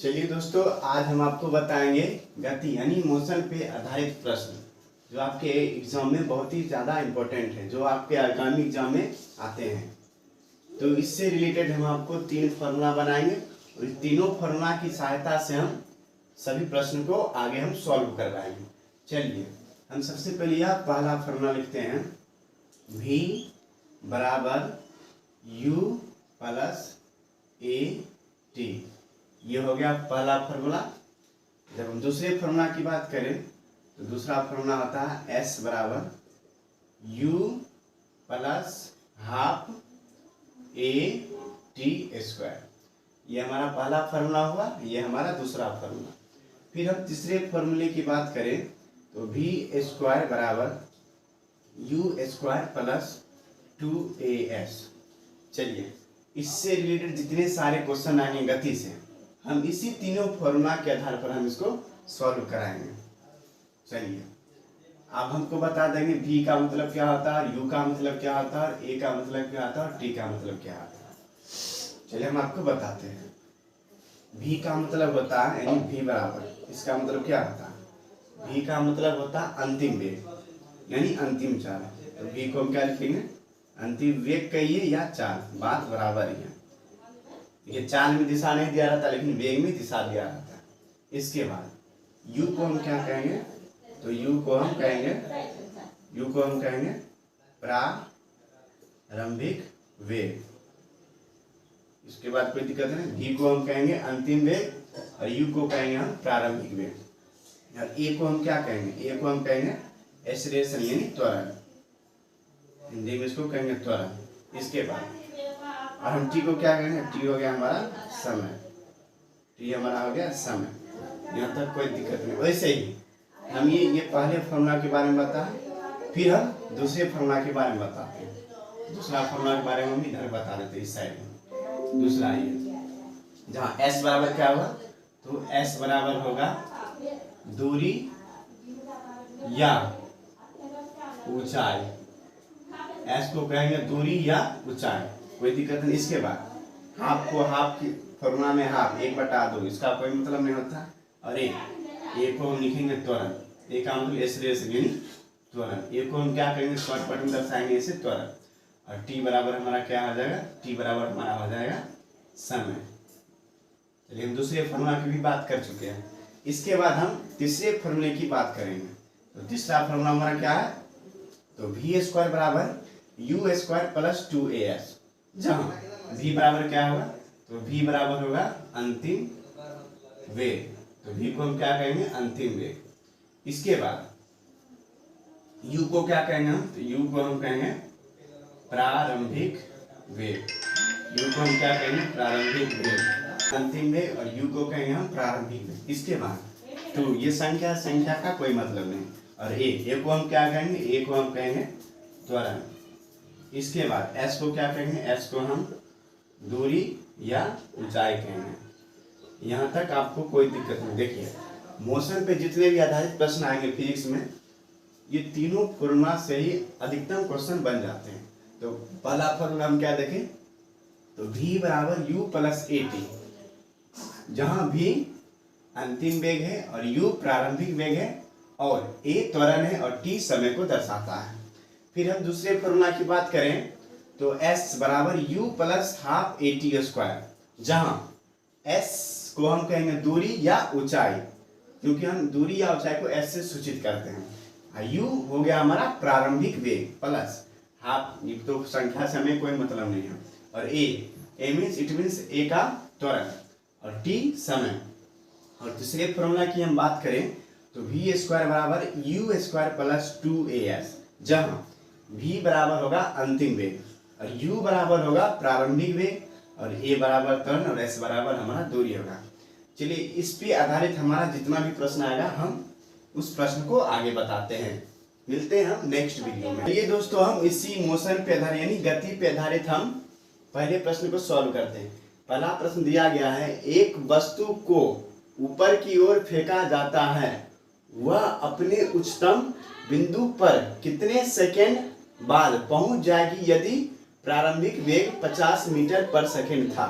चलिए दोस्तों, आज हम आपको बताएंगे गति यानी मोशन पे आधारित प्रश्न जो आपके एग्जाम में बहुत ही ज़्यादा इम्पोर्टेंट है, जो आपके आगामी एग्जाम में आते हैं। तो इससे रिलेटेड हम आपको 3 फार्मूला बनाएंगे और इस तीनों फार्मूला की सहायता से हम सभी प्रश्न को आगे हम सॉल्व करवाएंगे। चलिए हम सबसे पहले यह पहला फार्मूला लिखते हैं, V बराबर U प्लस AT। ये हो गया पहला फार्मूला। जब हम दूसरे फार्मूला की बात करें तो दूसरा फार्मूला होता है S बराबर U plus half AT square. ये हमारा पहला फार्मूला हुआ, ये हमारा दूसरा फार्मूला। फिर हम तीसरे फार्मूले की बात करें तो V स्क्वायर बराबर U स्क्वायर प्लस 2AS। चलिए इससे रिलेटेड जितने सारे क्वेश्चन आएंगे गति से, हम इसी तीनों फॉर्मूला के आधार पर हम इसको सॉल्व कराएंगे। चलिए अब हमको बता देंगे V का मतलब क्या होता है, U का मतलब क्या होता है, A का मतलब क्या होता है और T का मतलब क्या होता है। चलिए हम आपको बताते हैं। V का मतलब होता है यानी V बराबर, इसका मतलब क्या होता है, V का मतलब होता है अंतिम वेग यानी अंतिम चाल। तो V को हम क्या लिखेंगे, अंतिम वेग कहिए या चाल, बात बराबर ही है। ये चाल में दिशा नहीं दिया रहता लेकिन वेग में दिशा दिया रहता है। इसके बाद U को हम क्या कहेंगे, तो U को हम कहेंगे प्रारंभिक वेग। इसके बाद कोई दिक्कत नहीं। V को हम कहेंगे अंतिम वेग और U को कहेंगे हम प्रारंभिक वेग। और A को हम क्या कहेंगे, A को हम कहेंगे एक्सेलरेशन यानी त्वरण, हिंदी में इसको कहेंगे त्वरण। इसके बाद और हम T को क्या कहेंगे, T हो गया हमारा समय, T हमारा हो गया समय। यहाँ तक कोई दिक्कत नहीं। वैसे ही हम ये पहले फार्मूला के बारे में बताएं, फिर हम दूसरे फार्मूला के बारे में बताते हैं। दूसरा फार्मूला के बारे में हम इधर बता देते हैं, इस साइड में। दूसरा ये जहाँ S बराबर क्या होगा, तो S बराबर होगा दूरी या ऊंचाई। S को कहेंगे दूरी या ऊंचाई, कोई दिक्कत नहीं। इसके बाद हाफ को, हाफ की फॉर्मूला में हाफ 1/2, इसका कोई मतलब नहीं होता। और A को हम लिखेंगे त्वरण, A का मतलब एक्सेलरेशन यानी त्वरण। A को हम क्या करेंगे, शॉर्टकट में दर्शाएंगे इसे त्वरण। और T बराबर हमारा क्या हो जाएगा, T बराबर हमारा हो जाएगा समय। चलिए हम दूसरे फॉर्मूला की भी बात कर चुके हैं। इसके बाद हम तीसरे फॉर्मूले की बात करेंगे। तो तीसरा फॉर्मूला हमारा क्या है, तो V स्क्वायर बराबर U स्क्वायर प्लस 2AS। जहाँ V बराबर क्या होगा, तो V बराबर होगा अंतिम वेग। तो V को हम क्या कहेंगे, अंतिम वेग। इसके बाद U को क्या कहेंगे हम, तो U को हम कहेंगे प्रारंभिक वेग। U को हम क्या कहेंगे, प्रारंभिक वेग, अंतिम वेग। और U को कहेंगे हम प्रारंभिक वेग। इसके बाद तो ये संख्या का कोई मतलब नहीं। और A को हम क्या कहेंगे, A को हम कहेंगे त्वरण। इसके बाद S को क्या कहेंगे, S को हम दूरी या ऊंचाई कहेंगे। यहाँ तक आपको कोई दिक्कत नहीं। देखिए मोशन पे जितने भी आधारित प्रश्न आएंगे फिजिक्स में, ये तीनों फॉर्मूला से ही अधिकतम क्वेश्चन बन जाते हैं। तो पहला फॉर्मूला हम क्या देखें, तो V बराबर U प्लस AT, जहाँ V अंतिम वेग है और U प्रारंभिक वेग है और A त्वरण है और T समय को दर्शाता है। फिर हम दूसरे फॉर्मूला की बात करें तो S बराबर U plus half AT square, जहाँ S को हम कहेंगे दूरी या ऊंचाई, क्योंकि हम दूरी या ऊंचाई को S से सूचित करते हैं। U हो गया हमारा प्रारंभिक वेग प्लस हाफ, ये तो संख्या से हमें कोई मतलब नहीं है। और A मीन्स A का त्वरण और T समय। और दूसरे फॉर्मूला की हम बात करें तो V स्क्वायर बराबर U स्क्वायर प्लस 2AS, जहाँ V बराबर होगा अंतिम वेग और U बराबर होगा प्रारंभिक वेग और A बराबर त्वरण और S बराबर हमारा दूरी होगा। चलिए इस पे आधारित हमारा जितना भी प्रश्न आएगा हम उस प्रश्न को आगे बताते हैं। मिलते हैं हम नेक्स्ट वीडियो में। ये दोस्तों हम इसी मोशन पे आधारित यानी गति पे आधारित हम पहले प्रश्न को सॉल्व करते हैं। पहला प्रश्न दिया गया है, एक वस्तु को ऊपर की ओर फेंका जाता है, वह अपने उच्चतम बिंदु पर कितने सेकेंड बाद पहुंच जाएगी यदि प्रारंभिक वेग 50 मीटर पर सेकेंड था।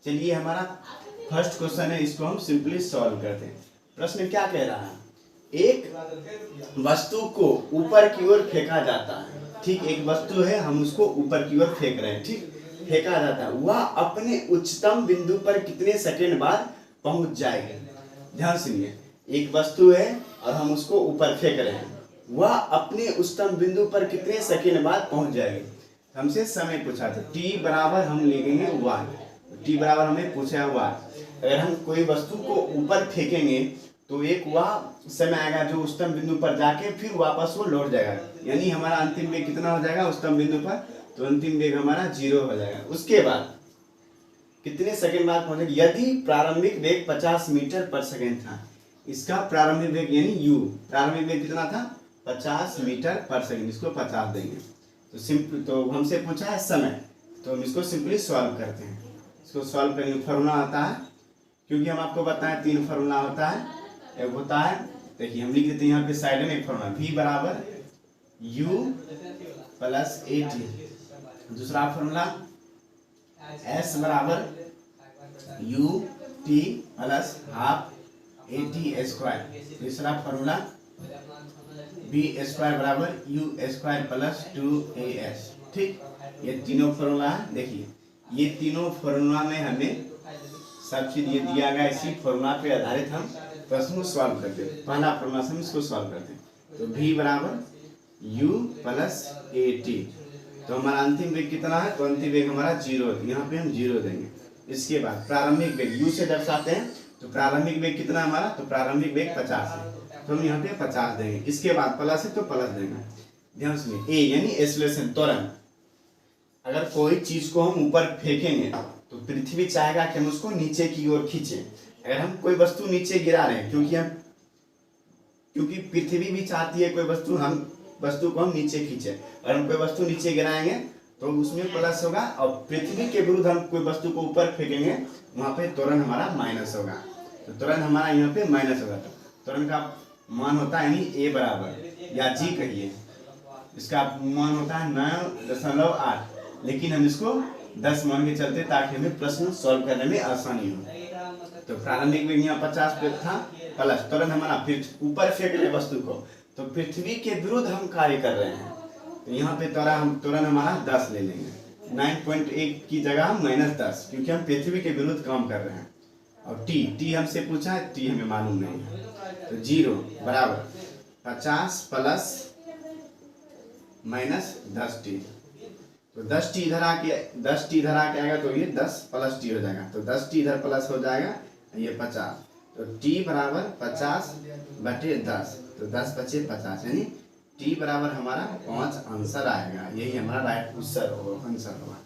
चलिए हमारा फर्स्ट क्वेश्चन है, इसको हम सिंपली सॉल्व करते हैं। प्रश्न क्या कह रहा है, एक वस्तु को ऊपर की ओर फेंका जाता है, ठीक, एक वस्तु है, हम उसको ऊपर की ओर फेंक रहे हैं, ठीक, फेंका जाता है, वह अपने उच्चतम बिंदु पर कितने सेकंड बाद पहुंच जाएगी। ध्यान सुनिए, एक वस्तु है और हम उसको ऊपर फेंक रहे हैं, वह अपने उच्चतम बिंदु पर कितने सेकंड बाद पहुंच जाएगी। हमसे समय पूछा था, t बराबर हम लेंगे y, t बराबर हमें पूछा है y। अगर हम कोई वस्तु को ऊपर फेंकेंगे तो एक वह समय आएगा जो उच्चतम बिंदु पर जाके फिर वापस वो लौट जाएगा, यानी हमारा अंतिम वेग कितना हो जाएगा उच्चतम बिंदु पर, तो अंतिम वेग हमारा 0 हो जाएगा। उसके बाद कितने सेकंड बाद पहुंचेगा, यदि प्रारंभिक वेग 50 मीटर पर सेकंड था, इसका प्रारंभिक वेग यानी u, प्रारंभिक वेग कितना था 50 मीटर पर सेकंड, इसको 50 देंगे। तो सिंपल, तो हमसे पूछा है समय, तो हम इसको सिंपली सॉल्व करते हैं। इसको सॉल्व करने का फॉर्मूला आता है, क्योंकि हम आपको बताएं 3 फॉर्मूला होता है। एक होता है, देखिए हम लिख देते हैं यहाँ पे साइड में एक फॉर्मूला, v बराबर u प्लस at, दूसरा फॉर्मूला s बराबर u t plus half at square, तीसरा फॉर्मूला b स्क्वायर बराबर u स्क्वायर प्लस 2as, ठीक, ये तीनों फॉर्मूला है। देखिए ये तीनों फॉर्मूला में हमें सब चीज ये दिया गया, इसी फॉर्मूला पे आधारित हम प्रश्न को सॉल्व करते हैं। पहला फॉर्मूला से हम इसको सॉल्व करते हैं, तो v बराबर u प्लस at, तो हमारा अंतिम वेग कितना है, तो अंतिम वेग हमारा 0 है, यहाँ पे हम 0 देंगे। इसके बाद प्रारंभिक वेग u से दर्शाते हैं, तो प्रारंभिक वेग कितना हमारा, तो प्रारंभिक वेग 50 है, तो हम यहाँ पे 50 देंगे। इसके बाद प्लस है तो प्लस देंगे। ध्यान सुनिए, ए यानी एक्सेलरेशन, त्वरण। अगर कोई चीज को हम ऊपर फेंकेंगे तो पृथ्वी चाहेगा कि हम उसको नीचे की ओर खींचे। अगर हम कोई वस्तु नीचे गिरा रहे हैं, क्योंकि पृथ्वी भी चाहती है कोई वस्तु, हम वस्तु को हम नीचे खींचे। अगर हम कोई वस्तु नीचे गिराएंगे तो उसमें प्लस होगा, और पृथ्वी के विरुद्ध हम कोई वस्तु को ऊपर फेंकेंगे वहां पे त्वरण हमारा माइनस होगा, तो त्वरण हमारा यहाँ पे माइनस होगा। तो त्वरण का मान होता है यानी a बराबर या g कहिए, इसका मान होता है 9.8, लेकिन हम इसको 10 मान के चलते ताकि हमें प्रश्न सॉल्व करने में आसानी हो। तो प्रारंभिक वेग यहाँ 50 पे था, प्लस त्वरण हमारा फिर ऊपर फेंक रहे वस्तु को, तो पृथ्वी के विरुद्ध हम कार्य कर रहे हैं, तो यहाँ पे त्वरण हमारा 10 ले लेंगे, 9.1 की जगह हम -10, क्योंकि हम पृथ्वी के विरुद्ध काम कर रहे हैं। और t हमसे पूछा है, t हमें मालूम नहीं है, तो 0 बराबर 50 प्लस -10t, तो 10t इधर आके आएगा, तो ये 10 प्लस t हो जाएगा, तो 10t इधर प्लस हो जाएगा, ये 50, तो t बराबर 50 बटे 10, तो 10 बचे 50, यानी t बराबर हमारा 5 आंसर आएगा। यही हमारा राइट आंसर होगा।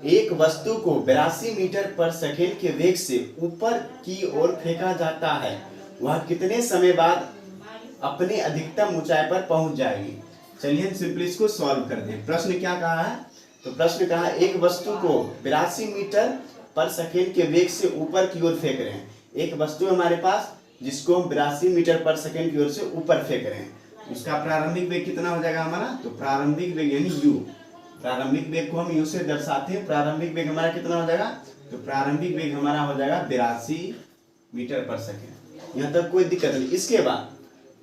एक वस्तु को 82 मीटर पर सेकेंड के वेग से ऊपर की ओर फेंका जाता है, वह कितने समय बाद अपने अधिकतम ऊंचाई पर पहुंच जाएगी। चलिए हम सिंपली इसको सॉल्व कर दें। प्रश्न क्या कहा है, तो प्रश्न कहा है एक वस्तु को 82 मीटर पर सेकेंड के वेग से ऊपर की ओर फेंक रहे हैं। एक वस्तु हमारे पास जिसको हम 82 मीटर पर सेकेंड की ओर से ऊपर फेंक रहे हैं, उसका प्रारंभिक वेग कितना हो जाएगा हमारा, तो प्रारंभिक वेग यानी u, प्रारंभिक वेग को हम u से दर्शाते हैं। प्रारंभिक वेग हमारा कितना हो जाएगा, तो प्रारंभिक वेग हमारा हो जाएगा 82 मीटर पर सेकेंड। यहाँ तक कोई दिक्कत नहीं। इसके बाद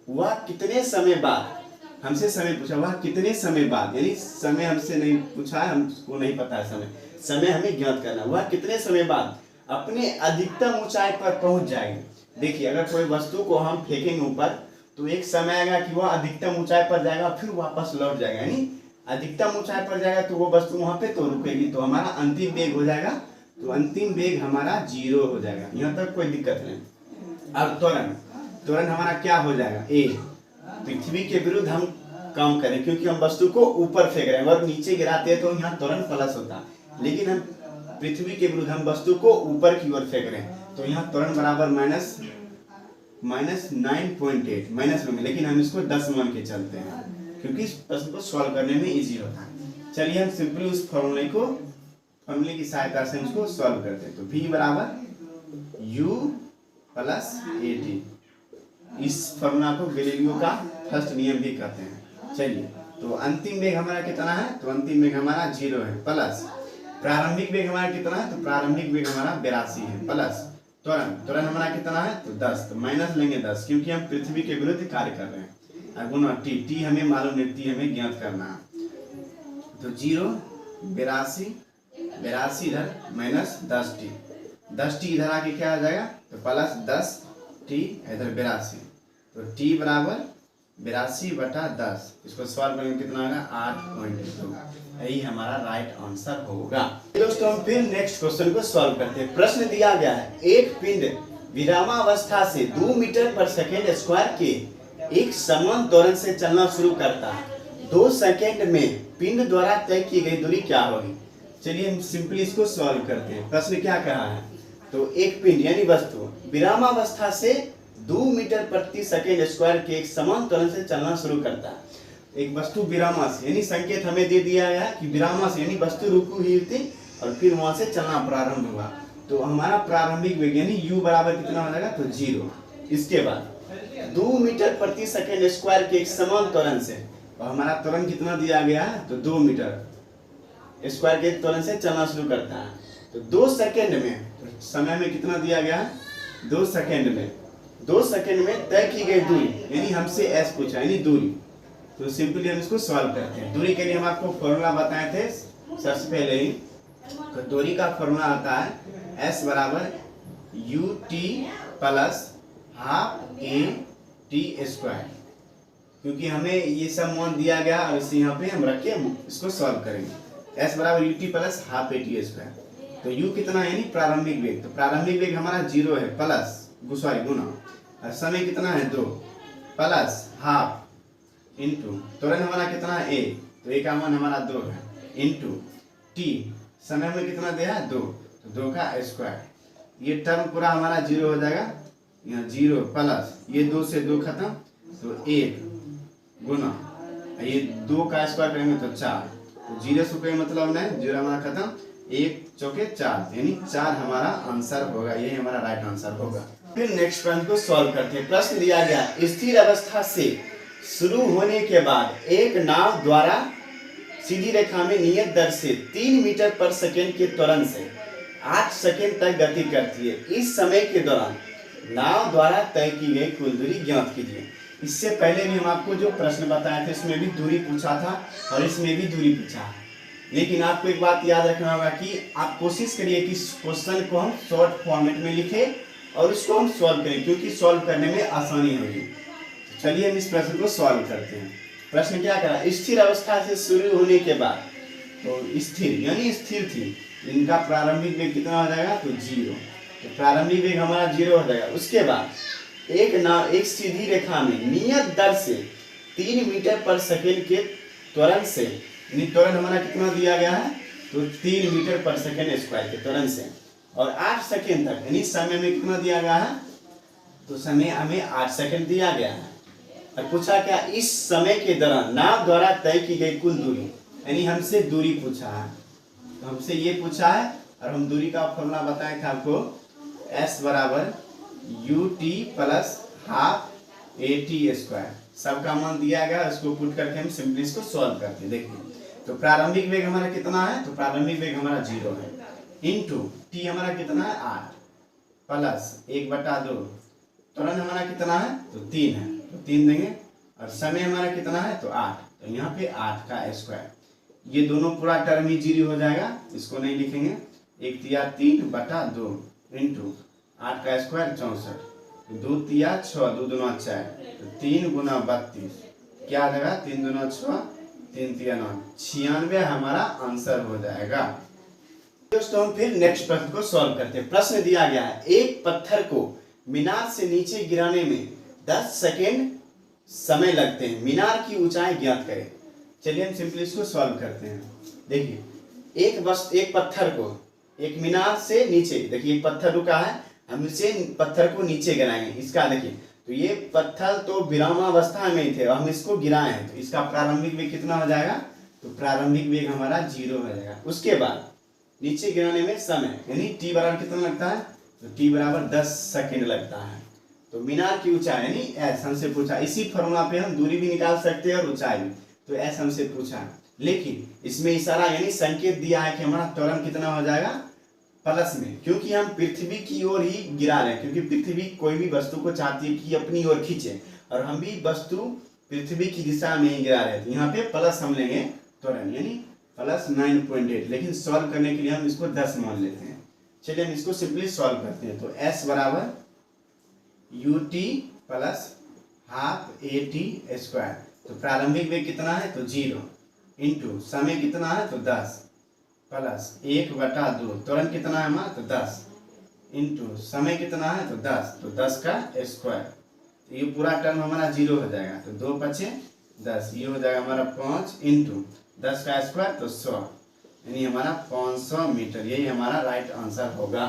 वह कितने समय बाद, हमसे समय पूछा, वह कितने समय बाद, यानी समय हमसे नहीं पूछा है, हमको नहीं पता है समय हमें ज्ञात करना, वह कितने समय बाद अपने अधिकतम ऊंचाई पर पहुंच जाएगी। देखिए अगर कोई वस्तु को हम फेंकेंगे ऊपर, तो एक समय आएगा कि वह अधिकतम ऊंचाई पर जाएगा, फिर वापस लौट जाएगा, यानी अधिकतम ऊंचाई पर जाएगा तो वो वस्तु वहां पे तो रुकेगी, तो हमारा अंतिम वेग हो जाएगा, तो अंतिम वेग हमारा 0 हो जाएगा। यहाँ तक कोई दिक्कत नहीं। अब त्वरण हमारा क्या हो जाएगा, a, पृथ्वी के विरुद्ध हम काम करें, क्योंकि हम वस्तु को ऊपर फेंक रहे हैं, अगर नीचे गिराते हैं तो यहाँ त्वरण प्लस होता, लेकिन हम पृथ्वी के विरुद्ध हम वस्तु को ऊपर की ओर फेंक रहे हैं, तो यहाँ त्वरण बराबर -9.8 माइनस में, लेकिन हम इसको 10 मान के चलते हैं, क्योंकि इस प्रश्न को सॉल्व करने में इजी होता है। चलिए हम सिंपली उस फॉर्मूले की सहायता से इसको सॉल्व करते हैं। तो v बराबर u प्लस at, इस फॉर्मूला को गैलीलियो का फर्स्ट नियम भी कहते हैं। चलिए तो अंतिम वेग हमारा कितना है, तो अंतिम वेग हमारा 0 है, प्लस प्रारंभिक वेग हमारा कितना है, तो प्रारंभिक वेग हमारा 82 है, प्लस त्वरण हमारा कितना है, तो 10, तो माइनस लेंगे 10 क्योंकि हम पृथ्वी के विरुद्ध कार्य कर रहे हैं। गुना टी हमें मालूम नहीं, टी हमें ज्ञात करना है। तो 0 82 इधर माइनस 10 टी इधर आके क्या आ जाएगा, तो प्लस 10 टी इधर 82, तो टी बराबर 82/10। इसको सॉल्व करेंगे कितना आएगा, 8.2। यही हमारा राइट आंसर होगा। दोस्तों हम फिर नेक्स्ट क्वेश्चन को सॉल्व करते हैं। प्रश्न दिया गया है, एक पिंड विरामावस्था से 2 मीटर पर सेकेंड स्क्वायर के एक समान त्वरण से चलना शुरू करता है। 2 सेकेंड में पिंड द्वारा तय की गई दूरी क्या होगी। चलिए हम सिंपली इसको सॉल्व करते हैं। प्रश्न क्या कहा है, तो एक पिंड यानी वस्तु विरामावस्था से 2 मीटर प्रति सेकेंड स्क्वायर के एक समान त्वरण से चलना शुरू करता है। एक वस्तु विरामा से, यानी संकेत हमें दे दिया गया कि विरामा से यानी वस्तु रुकी हुई थी और फिर वहां से चलना प्रारंभ हुआ। तो हमारा प्रारंभिक वेग यानी u बराबर कितना हो जाएगा, तो 0। इसके बाद 2 मीटर प्रति सेकेंड स्क्वायर के एक समान त्वरण से, और हमारा त्वरण कितना दिया गया है, तो 2 मीटर स्क्वायर के त्वरण से चलना शुरू करता है। तो 2 सेकेंड में, तो समय में कितना दिया गया है, 2 सेकेंड में तय की गई दूरी, यानी हमसे s पूछा यानी दूरी। तो सिंपली हम इसको सॉल्व करते हैं। दूरी के लिए हम आपको फॉर्मूला बताए थे सबसे पहले ही। तो दूरी का फॉर्मूला आता है s बराबर ut plus half a t square, क्योंकि हमें ये सब मान दिया गया और इसे यहाँ पे हम रख के इसको सॉल्व करेंगे। s बराबर ut plus half a t square. तो u कितना है, यानी प्रारंभिक वेग। तो प्रारंभिक वेग हमारा 0 है, प्लस गुना, और समय कितना है 2, प्लस हाफ इंटू त्वरण हमारा कितना है a, तो a का मान हमारा 2 है, इंटू t समय में कितना दिया है 2, तो 2 का स्क्वायर। ये टर्म पूरा हमारा 0 हो जाएगा, यहाँ 0 प्लस ये 2 से 2 खत्म, तो 1 गुना ये 2 का स्क्वायर करेंगे तो 4, तो 0 से कोई मतलब नहीं, 0 हमारा खत्म, 1 चौके 4 यानी 4 हमारा आंसर होगा। यही हमारा राइट आंसर होगा। फिर नेक्स्ट प्रश्न को सॉल्व करते हैं। प्रश्न दिया गया, स्थिर अवस्था से शुरू होने के बाद एक नाव द्वारा सीधी रेखा में नियत दर से 3 मीटर पर सेकेंड के त्वरण से 8 सेकेंड तक गति करती है। इस समय के दौरान नाव द्वारा तय की गई कुल दूरी ज्ञात कीजिए। इससे पहले भी हम आपको जो प्रश्न बताए थे इसमें भी दूरी पूछा था और इसमें भी दूरी पूछा है, लेकिन आपको एक बात याद रखना होगा कि आप कोशिश करिए कि क्वेश्चन को हम शॉर्ट फॉर्मेट में लिखें और उसको हम सॉल्व करें, क्योंकि सॉल्व करने में आसानी होगी। चलिए हम इस प्रश्न को सॉल्व करते हैं। प्रश्न क्या करा, स्थिर अवस्था से शुरू होने के बाद, तो स्थिर यानी स्थिर थी, इनका प्रारंभिक वेग कितना हो जाएगा, तो 0। तो प्रारंभिक वेग हमारा 0 हो जाएगा। उसके बाद एक सीधी रेखा में नियत दर से 3 मीटर पर सेकेंड के त्वरण से, यानी त्वरण हमारा कितना दिया गया है, तो 3 मीटर पर सेकेंड स्क्वायर के त्वरण से, और 8 सेकेंड तक, यानी समय में कितना दिया गया है, तो समय हमें 8 सेकेंड दिया गया है। और पूछा क्या, इस समय के दौरान नाव द्वारा तय की गई कुल दूरी, यानी हमसे दूरी पूछा है। तो हमसे ये पूछा है और हम दूरी का फॉर्मूला बताए थे आपको, s बराबर ut plus half at square. सबका मान दिया गया, इसको पुट करके हम सिंपली इसको सॉल्व करते हैं। देखिए, तो प्रारंभिक वेग हमारा कितना है, तो प्रारंभिक वेग हमारा 0 है, इंटू t हमारा कितना है 8, प्लस 1/2, त्वरण हमारा कितना है, तो 3 है, तो 3 देंगे, और समय हमारा कितना है, तो 8, तो यहाँ पे 8 का स्क्वायर। ये दोनों पूरा टर्म ही 0 हो जाएगा, इसको नहीं लिखेंगे। 1 तिया 3/2 इंटू 8 का स्क्वायर 64, 2 तिया 6, 2 दूना 4, तो 3 गुना 32, क्या आ जाएगा, 3 दूना 6, 3 तिया 9, 96 हमारा आंसर हो जाएगा। दोस्तों हम फिर नेक्स्ट प्रश्न को सॉल्व करते हैं। प्रश्न दिया गया है, एक पत्थर को मीनार से नीचे गिराने में 10 सेकेंड समय लगते हैं, मीनार की ऊंचाई ज्ञात करें। चलिए हम सिंपली इसको सॉल्व करते हैं। देखिए, एक पत्थर को एक मीनार से नीचे, देखिए एक पत्थर रुका है, हम इसे पत्थर को नीचे गिराएंगे। इसका देखिए, तो ये पत्थर तो विरामावस्था में ही थे और हम इसको गिराए हैं, तो इसका प्रारंभिक वेग कितना हो जाएगा, तो प्रारंभिक वेग हमारा 0 हो जाएगा। उसके बाद नीचे गिराने में समय, यानी t बराबर कितना लगता है, तो t बराबर 10 सेकेंड लगता है। तो मीनार की ऊंचाई यानी s हमसे पूछा, इसी फॉर्मूला पे हम दूरी भी निकाल सकते हैं और ऊंचाई भी, तो s हमसे पूछा। लेकिन इसमें इशारा यानी संकेत दिया है कि हमारा त्वरण कितना हो जाएगा, प्लस में, क्योंकि हम पृथ्वी की ओर ही गिरा रहे हैं, क्योंकि पृथ्वी कोई भी वस्तु को चाहती है कि अपनी ओर खींचे, और हम भी वस्तु पृथ्वी की दिशा में ही गिरा रहे हैं। तो यहाँ पे प्लस हम लेंगे त्वरण यानी प्लस 9.8, लेकिन सॉल्व करने के लिए हम इसको 10 मान लेते हैं। चलिए हम इसको सिंपली सॉल्व करते हैं। तो s बराबर ut प्लस हाफ at²। तो प्रारंभिक वेग कितना है, तो 0, इंटू समय कितना है, तो 10, प्लस 1/2, त्वरण कितना है हमारा, तो 10, इंटू समय कितना है, तो 10, तो 10 का स्क्वायर। तो ये पूरा टर्म हमारा 0 हो जाएगा, तो 2 × 10, ये हो जाएगा हमारा 5, इंटू 10 का स्क्वायर, तो 100, यानी हमारा 500 मीटर। यही हमारा राइट आंसर होगा।